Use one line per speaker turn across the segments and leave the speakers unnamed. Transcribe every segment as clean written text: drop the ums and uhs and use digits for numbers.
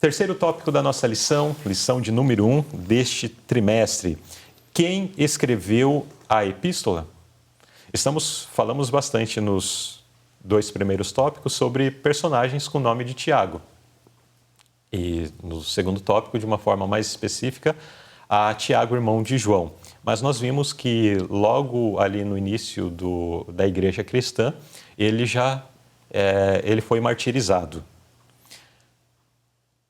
Terceiro tópico da nossa lição, lição de número 1 deste trimestre. Quem escreveu a epístola? Falamos bastante nos 2 primeiros tópicos sobre personagens com o nome de Tiago. E no segundo tópico, de uma forma mais específica, a Tiago, irmão de João. Mas nós vimos que logo ali no início da igreja cristã, ele foi martirizado.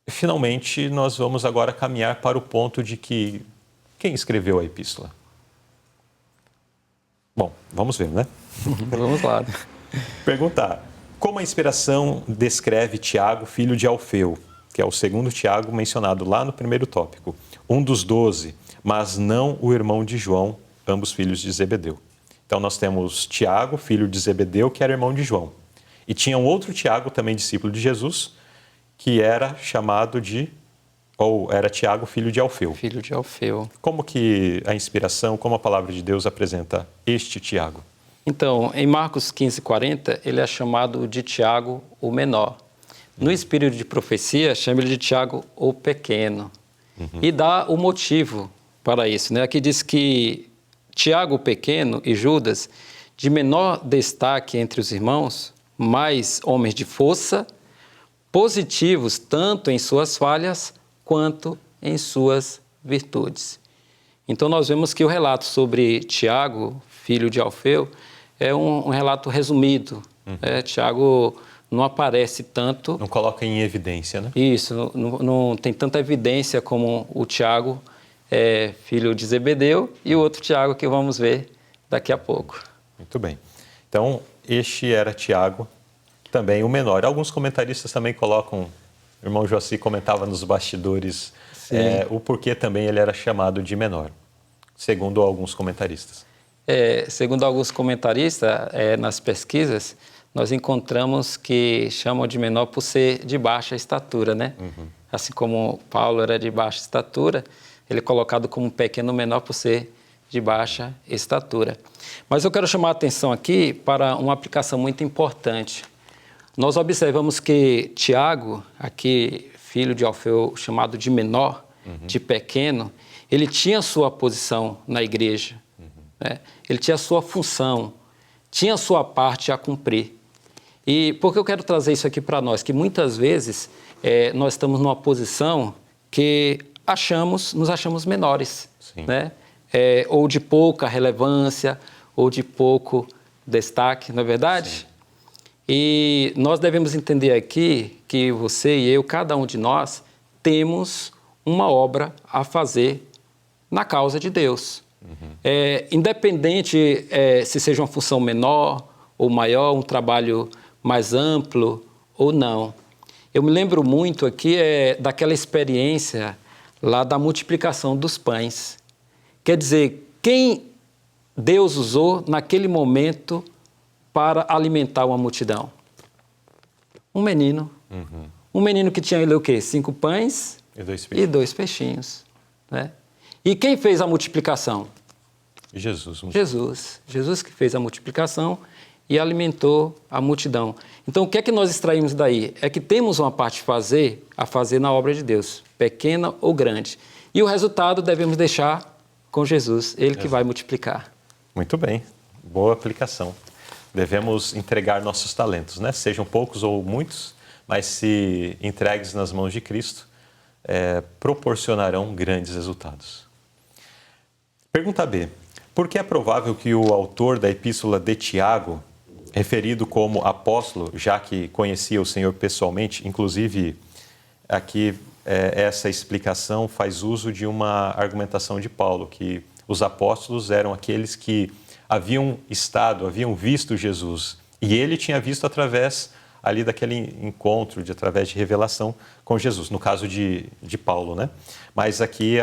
Finalmente, nós vamos agora caminhar para o ponto de que quem escreveu a epístola? Bom, vamos ver, né?
Vamos lá.
Perguntar, como a inspiração descreve Tiago, filho de Alfeu, que é o segundo Tiago mencionado lá no primeiro tópico, um dos 12, mas não o irmão de João, ambos filhos de Zebedeu. Então, nós temos Tiago, filho de Zebedeu, que era irmão de João. E tinha um outro Tiago, também discípulo de Jesus, que era chamado era Tiago, filho de Alfeu.
Filho de Alfeu.
Como que a inspiração, como a palavra de Deus apresenta este Tiago?
Então, em Marcos 15:40, ele é chamado de Tiago, o menor. No espírito de profecia, chama ele de Tiago, o pequeno. E dá o motivo para isso, né? Aqui diz que Tiago, o pequeno, e Judas, de menor destaque entre os irmãos, mais homens de força, positivos tanto em suas falhas quanto em suas virtudes. Então, nós vemos que o relato sobre Tiago, filho de Alfeu, é um relato resumido. Tiago não aparece tanto.
Não coloca em evidência, né?
Isso, não tem tanta evidência como o Tiago, filho de Zebedeu, e o outro Tiago que vamos ver daqui a pouco.
Muito bem. Então, este era Tiago, também o menor. Alguns comentaristas também colocam, o irmão Joaci comentava nos bastidores o porquê também ele era chamado de menor, segundo alguns comentaristas.
Segundo alguns comentaristas, nas pesquisas, nós encontramos que chamam de menor por ser de baixa estatura, né? Assim como Paulo era de baixa estatura, ele é colocado como pequeno menor por ser de baixa estatura. Mas eu quero chamar a atenção aqui para uma aplicação muito importante. Nós observamos que Tiago, aqui filho de Alfeu, chamado de menor, de pequeno, ele tinha sua posição na igreja, né? Ele tinha sua função, tinha sua parte a cumprir. E por que eu quero trazer isso aqui para nós? Que muitas vezes nós estamos numa posição que nos achamos menores, né? Ou de pouca relevância, ou de pouco destaque, não é verdade? Sim. E nós devemos entender aqui que você e eu, cada um de nós, temos uma obra a fazer na causa de Deus. Independente se seja uma função menor ou maior, um trabalho mais amplo ou não. Eu me lembro muito aqui daquela experiência lá da multiplicação dos pães. Quer dizer, quem Deus usou naquele momento para alimentar uma multidão? Um menino. Um menino que tinha o quê? 5 pães e 2 peixinhos. Né? E quem fez a multiplicação?
Jesus.
Jesus que fez a multiplicação e alimentou a multidão. Então, o que é que nós extraímos daí? É que temos uma parte a fazer na obra de Deus, pequena ou grande. E o resultado devemos deixar com Jesus, Ele que vai multiplicar.
Muito bem, boa aplicação. Devemos entregar nossos talentos, né? Sejam poucos ou muitos, mas se entregues nas mãos de Cristo, proporcionarão grandes resultados. Pergunta B. Por que é provável que o autor da epístola de Tiago, referido como apóstolo, já que conhecia o Senhor pessoalmente, inclusive aqui essa explicação faz uso de uma argumentação de Paulo, que os apóstolos eram aqueles que haviam visto Jesus, e ele tinha visto através ali daquele encontro, através de revelação com Jesus, no caso de Paulo, né? Mas aqui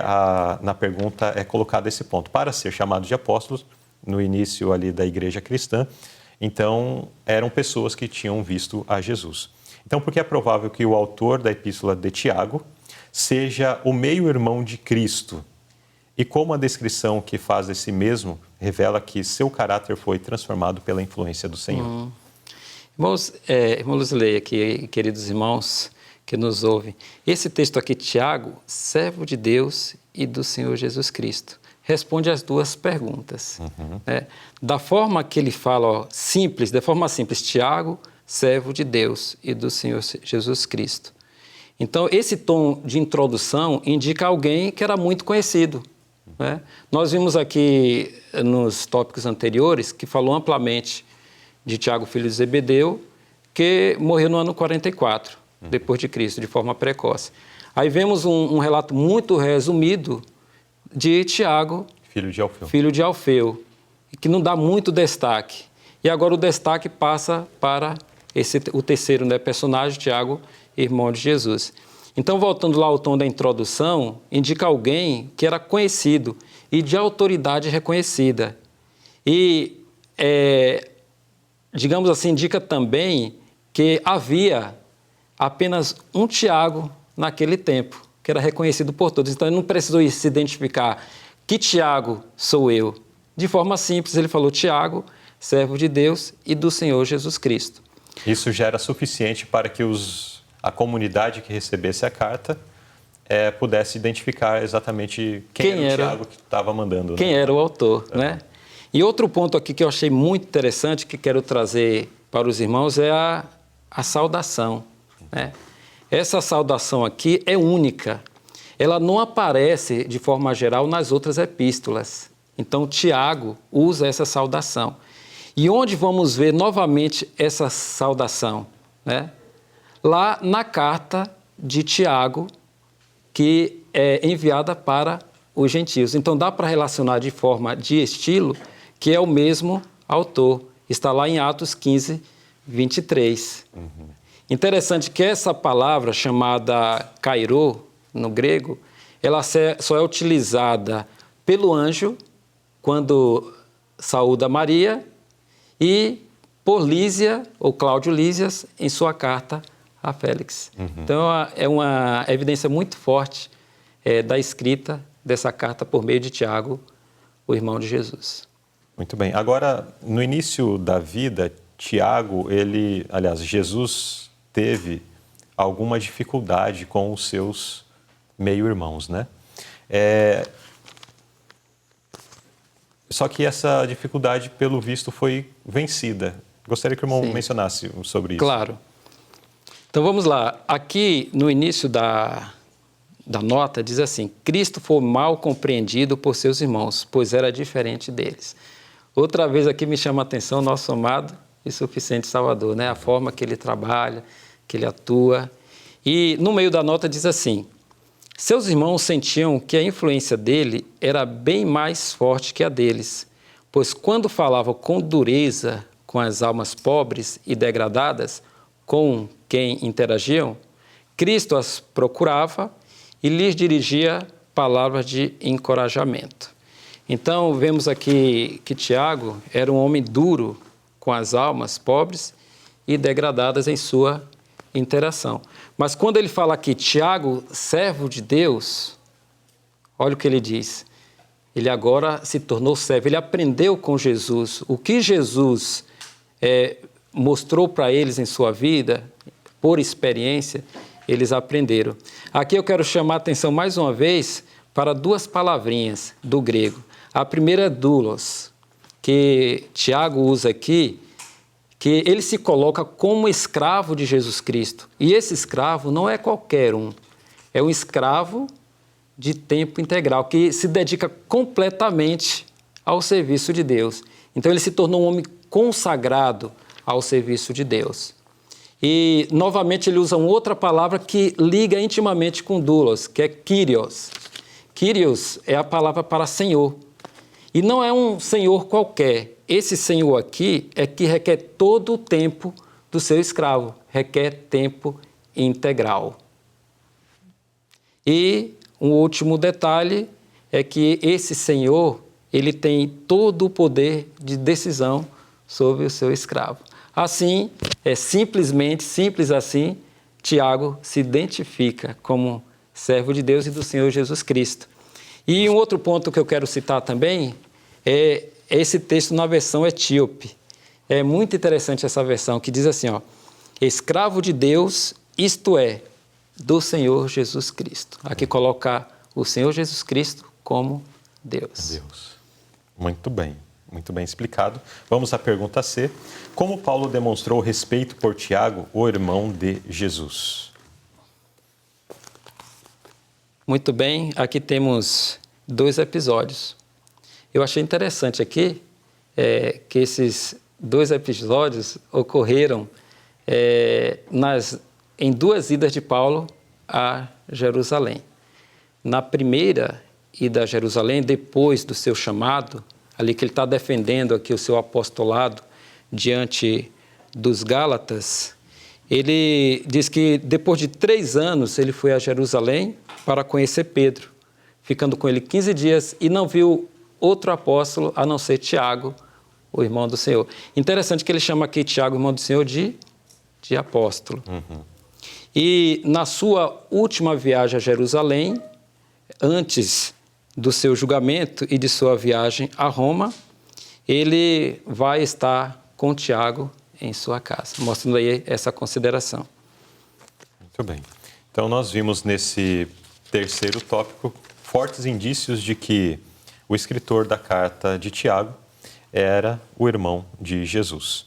na pergunta é colocado esse ponto. Para ser chamado de apóstolos, no início ali da igreja cristã, então eram pessoas que tinham visto a Jesus. Então, por que é provável que o autor da epístola de Tiago seja o meio-irmão de Cristo? E como a descrição que faz desse mesmo revela que seu caráter foi transformado pela influência do Senhor?
Irmãos Lei aqui, queridos irmãos, que nos ouvem. Esse texto aqui, Tiago, servo de Deus e do Senhor Jesus Cristo, responde às duas perguntas. Né? Da forma que ele fala, ó, simples, de forma simples, Tiago, servo de Deus e do Senhor Jesus Cristo. Então, esse tom de introdução indica alguém que era muito conhecido. Né? Nós vimos aqui nos tópicos anteriores que falou amplamente de Tiago, filho de Zebedeu, que morreu no ano 44, depois de Cristo, de forma precoce. Aí vemos um relato muito resumido de Tiago, filho de Alfeu, que não dá muito destaque. E agora o destaque passa para o terceiro, né, personagem, Tiago, irmão de Jesus. Então, voltando lá ao tom da introdução, indica alguém que era conhecido e de autoridade reconhecida. E, digamos assim, indica também que havia apenas um Tiago naquele tempo, que era reconhecido por todos. Então, ele não precisou se identificar. Que Tiago sou eu? De forma simples, ele falou Tiago, servo de Deus e do Senhor Jesus Cristo.
Isso já era suficiente para que a comunidade que recebesse a carta pudesse identificar exatamente quem era o Tiago que estava mandando.
Quem era o autor, né? E outro ponto aqui que eu achei muito interessante, que quero trazer para os irmãos, é a saudação, né? Essa saudação aqui é única. Ela não aparece de forma geral nas outras epístolas. Então, Tiago usa essa saudação. E onde vamos ver novamente essa saudação? Né? Lá na carta de Tiago, que é enviada para os gentios. Então, dá para relacionar de forma de estilo que é o mesmo autor. Está lá em Atos 15, 23. Interessante que essa palavra chamada kairô, no grego, ela só é utilizada pelo anjo quando saúda Maria e por Lísia, ou Cláudio Lísias, em sua carta a Félix. Então, é uma evidência muito forte da escrita dessa carta por meio de Tiago, o irmão de Jesus.
Muito bem. Agora, no início da vida, Tiago, Jesus teve alguma dificuldade com os seus meio-irmãos, né? Só que essa dificuldade, pelo visto, foi vencida. Gostaria que o irmão mencionasse sobre isso.
Claro. Então, vamos lá. Aqui, no início da nota, diz assim: Cristo foi mal compreendido por seus irmãos, pois era diferente deles. Outra vez aqui me chama a atenção o nosso amado e suficiente Salvador, né? A forma que ele trabalha, que ele atua. E no meio da nota diz assim: seus irmãos sentiam que a influência dele era bem mais forte que a deles, pois quando falava com dureza com as almas pobres e degradadas com quem interagiam, Cristo as procurava e lhes dirigia palavras de encorajamento. Então, vemos aqui que Tiago era um homem duro com as almas pobres e degradadas em sua interação. Mas quando ele fala aqui, Tiago, servo de Deus, olha o que ele diz. Ele agora se tornou servo, ele aprendeu com Jesus. O que Jesus mostrou para eles em sua vida, por experiência, eles aprenderam. Aqui eu quero chamar a atenção mais uma vez para duas palavrinhas do grego. A primeira é doulos, que Tiago usa aqui, que ele se coloca como escravo de Jesus Cristo. E esse escravo não é qualquer um, é um escravo de tempo integral, que se dedica completamente ao serviço de Deus. Então ele se tornou um homem consagrado ao serviço de Deus. E, novamente, ele usa uma outra palavra que liga intimamente com doulos, que é Kyrios. Kyrios é a palavra para Senhor. E não é um Senhor qualquer. Esse Senhor aqui é que requer todo o tempo do seu escravo, requer tempo integral. E um último detalhe é que esse Senhor, ele tem todo o poder de decisão sobre o seu escravo. Assim, simples assim, Tiago se identifica como servo de Deus e do Senhor Jesus Cristo. E um outro ponto que eu quero citar também é esse texto na versão etíope. É muito interessante essa versão, que diz assim, ó: escravo de Deus, isto é, do Senhor Jesus Cristo. Aqui colocar o Senhor Jesus Cristo como Deus.
Deus. Muito bem explicado. Vamos à pergunta C. Como Paulo demonstrou respeito por Tiago, o irmão de Jesus?
Muito bem, aqui temos 2 episódios. Eu achei interessante aqui que esses 2 episódios ocorreram em 2 idas de Paulo a Jerusalém. Na primeira ida a Jerusalém, depois do seu chamado, ali que ele está defendendo aqui o seu apostolado diante dos Gálatas, ele diz que depois de 3 anos ele foi a Jerusalém para conhecer Pedro, ficando com ele 15 dias e não viu outro apóstolo a não ser Tiago, o irmão do Senhor. Interessante que ele chama aqui Tiago, irmão do Senhor, de apóstolo. E na sua última viagem a Jerusalém, antes do seu julgamento e de sua viagem a Roma, ele vai estar com Tiago em sua casa, mostrando aí essa consideração.
Muito bem. Então, nós vimos nesse terceiro tópico fortes indícios de que o escritor da carta de Tiago era o irmão de Jesus.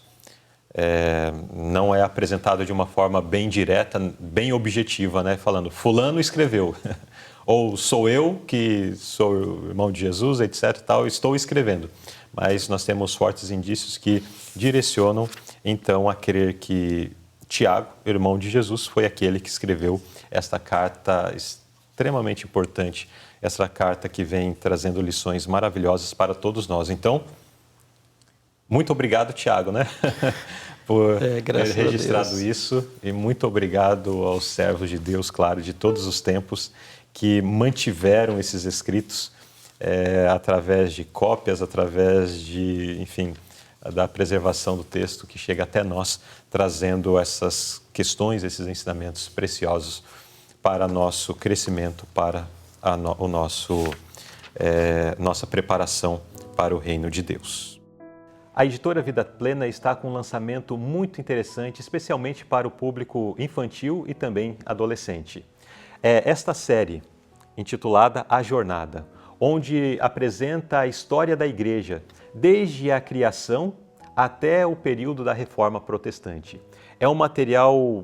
Não é apresentado de uma forma bem direta, bem objetiva, né? Falando, fulano escreveu, ou sou eu que sou o irmão de Jesus, etc. Tal, estou escrevendo. Mas nós temos fortes indícios que direcionam, então, a crer que Tiago, irmão de Jesus, foi aquele que escreveu esta carta extremamente importante, essa carta que vem trazendo lições maravilhosas para todos nós. Então, muito obrigado, Tiago, né? Por ter registrado isso, e muito obrigado aos servos de Deus, claro, de todos os tempos, que mantiveram esses escritos através de cópias, através de, enfim, da preservação do texto que chega até nós, trazendo essas questões, esses ensinamentos preciosos para nosso crescimento, para nossa preparação para o reino de Deus. A editora Vida Plena está com um lançamento muito interessante, especialmente para o público infantil e também adolescente. Esta série, intitulada A Jornada, onde apresenta a história da Igreja, desde a criação até o período da Reforma Protestante. É um material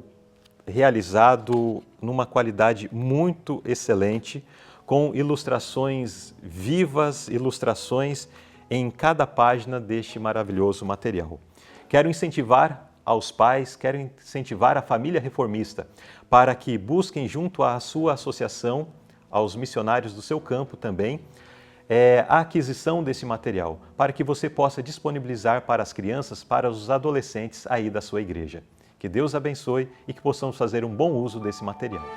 realizado numa qualidade muito excelente, com ilustrações vivas, ilustrações em cada página deste maravilhoso material. Quero incentivar aos pais, quero incentivar a família reformista para que busquem junto à sua associação, aos missionários do seu campo também, a aquisição desse material, para que você possa disponibilizar para as crianças, para os adolescentes aí da sua igreja. Que Deus abençoe e que possamos fazer um bom uso desse material.